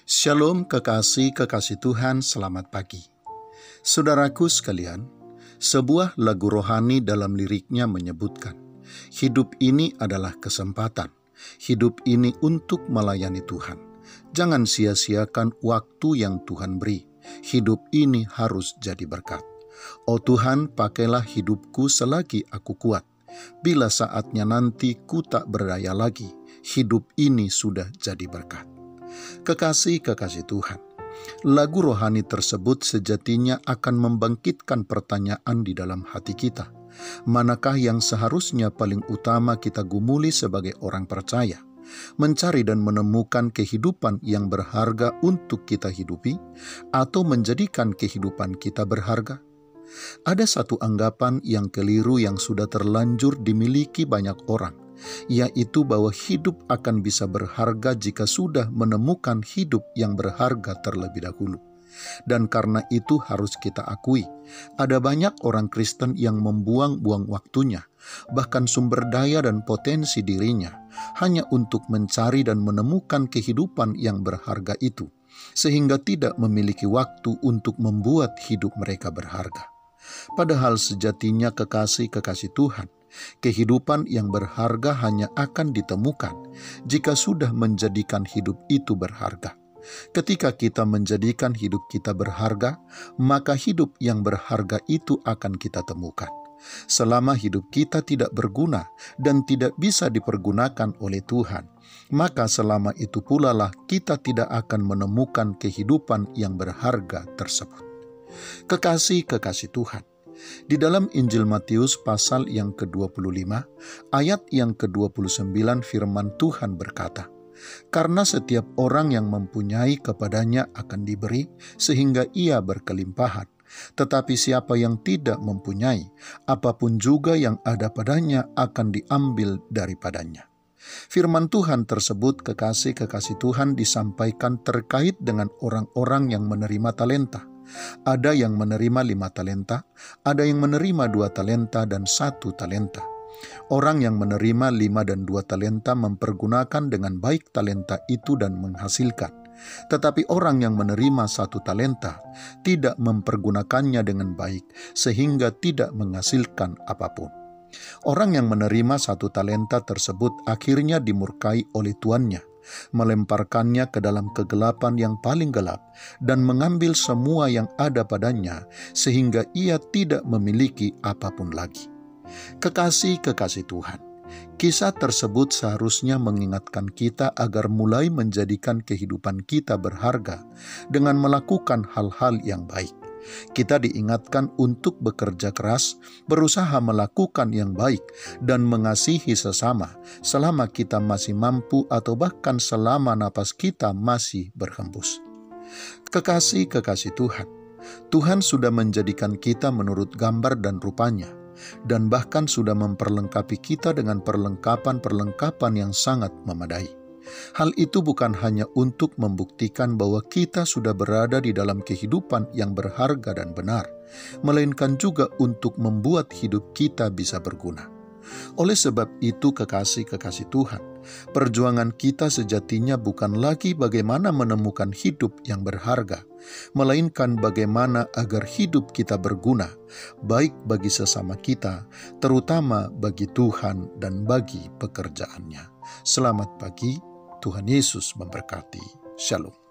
Shalom kekasih Tuhan, selamat pagi. Saudaraku sekalian, sebuah lagu rohani dalam liriknya menyebutkan, hidup ini adalah kesempatan, hidup ini untuk melayani Tuhan. Jangan sia-siakan waktu yang Tuhan beri, hidup ini harus jadi berkat. Oh Tuhan, pakailah hidupku selagi aku kuat. Bila saatnya nanti ku tak berdaya lagi, hidup ini sudah jadi berkat. Kekasih Tuhan, lagu rohani tersebut sejatinya akan membangkitkan pertanyaan di dalam hati kita. Manakah yang seharusnya paling utama kita gumuli sebagai orang percaya? Mencari dan menemukan kehidupan yang berharga untuk kita hidupi, atau menjadikan kehidupan kita berharga? Ada satu anggapan yang keliru yang sudah terlanjur dimiliki banyak orang, yaitu bahwa hidup akan bisa berharga jika sudah menemukan hidup yang berharga terlebih dahulu. Dan karena itu harus kita akui, ada banyak orang Kristen yang membuang-buang waktunya, bahkan sumber daya dan potensi dirinya, hanya untuk mencari dan menemukan kehidupan yang berharga itu, sehingga tidak memiliki waktu untuk membuat hidup mereka berharga. Padahal sejatinya kekasih Tuhan, kehidupan yang berharga hanya akan ditemukan jika sudah menjadikan hidup itu berharga. Ketika kita menjadikan hidup kita berharga, maka hidup yang berharga itu akan kita temukan. Selama hidup kita tidak berguna dan tidak bisa dipergunakan oleh Tuhan, maka selama itu pula lah kita tidak akan menemukan kehidupan yang berharga tersebut. Kekasih Tuhan, di dalam Injil Matius pasal yang ke-25, ayat yang ke-29 firman Tuhan berkata, "Karena setiap orang yang mempunyai kepadanya akan diberi, sehingga ia berkelimpahan. Tetapi siapa yang tidak mempunyai, apapun juga yang ada padanya akan diambil daripadanya." Firman Tuhan tersebut, kekasih Tuhan, disampaikan terkait dengan orang-orang yang menerima talenta. Ada yang menerima 5 talenta, ada yang menerima 2 talenta dan 1 talenta. Orang yang menerima 5 dan 2 talenta mempergunakan dengan baik talenta itu dan menghasilkan. Tetapi orang yang menerima 1 talenta tidak mempergunakannya dengan baik, sehingga tidak menghasilkan apapun. Orang yang menerima 1 talenta tersebut akhirnya dimurkai oleh tuannya, melemparkannya ke dalam kegelapan yang paling gelap, dan mengambil semua yang ada padanya, sehingga ia tidak memiliki apapun lagi. Kekasih Tuhan, kisah tersebut seharusnya mengingatkan kita agar mulai menjadikan kehidupan kita berharga dengan melakukan hal-hal yang baik. Kita diingatkan untuk bekerja keras, berusaha melakukan yang baik, dan mengasihi sesama selama kita masih mampu atau bahkan selama napas kita masih berhembus. Kekasih Tuhan, Tuhan sudah menjadikan kita menurut gambar dan rupanya, dan bahkan sudah memperlengkapi kita dengan perlengkapan yang sangat memadai. Hal itu bukan hanya untuk membuktikan bahwa kita sudah berada di dalam kehidupan yang berharga dan benar, melainkan juga untuk membuat hidup kita bisa berguna. Oleh sebab itu, kekasih Tuhan, perjuangan kita sejatinya bukan lagi bagaimana menemukan hidup yang berharga, melainkan bagaimana agar hidup kita berguna, baik bagi sesama kita, terutama bagi Tuhan dan bagi pekerjaannya. Selamat pagi, Tuhan Yesus memberkati. Shalom.